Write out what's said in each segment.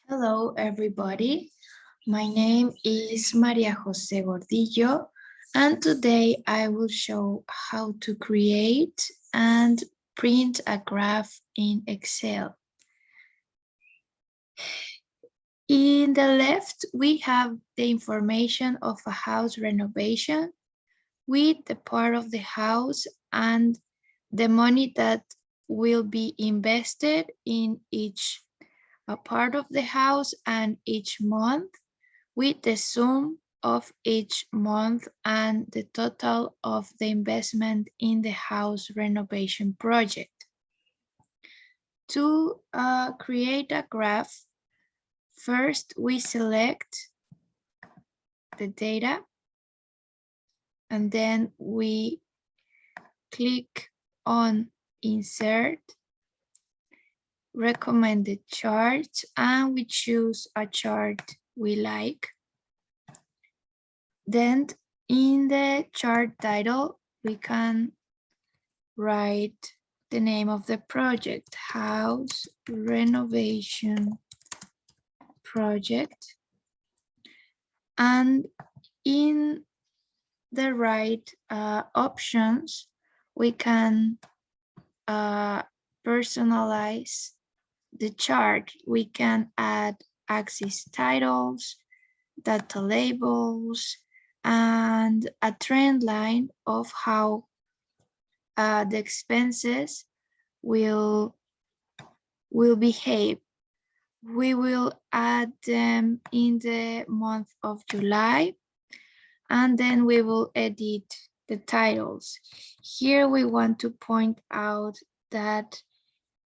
Hello, everybody. My name is Maria Jose Gordillo, and today I will show how to create and print a graph in Excel. In the left, we have the information of a house renovation with the part of the house and the money that will be invested in each part of the house and each month, with the sum of each month and the total of the investment in the house renovation project. To create a graph, first we select the data and then we click on Insert, Recommended Charts, and we choose a chart we like. Then in the chart title, we can write the name of the project, House Renovation Project. And in the right options, we can personalize the chart. We can add axis titles, data labels, and a trend line of how the expenses will behave. We will add them in the month of July, and then we will edit the titles. Here we want to point out that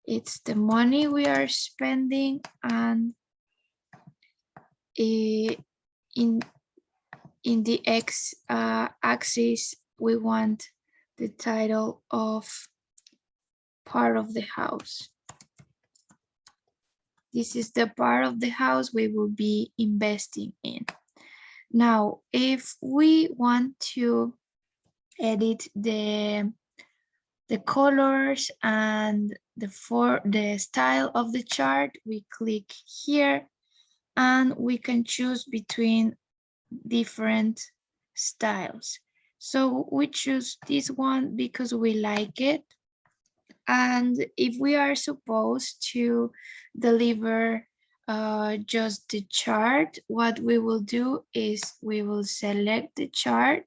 it's the money we are spending, and in the X axis, we want the title of part of the house. This is the part of the house we will be investing in. Now, if we want to edit the colors and the style of the chart, we click here and we can choose between different styles. So we choose this one because we like it. And if we are supposed to deliver just the chart, what we will do is we will select the chart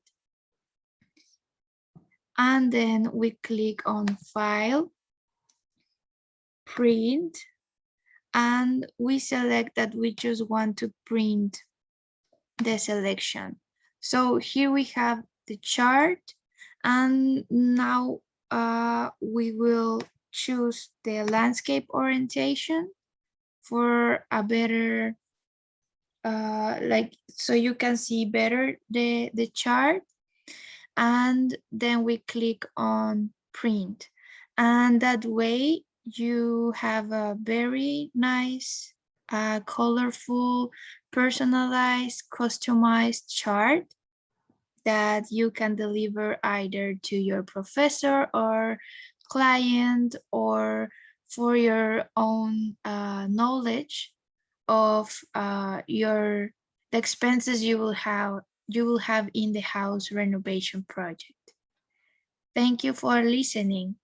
and then we click on File, Print, and we select that we just want to print the selection. So here we have the chart, and now we will choose the landscape orientation for a better, so you can see better the chart. And then we click on Print, and that way you have a very nice, colorful, personalized, customized chart that you can deliver either to your professor or client, or for your own knowledge of the expenses you will have in the house renovation project. Thank you for listening.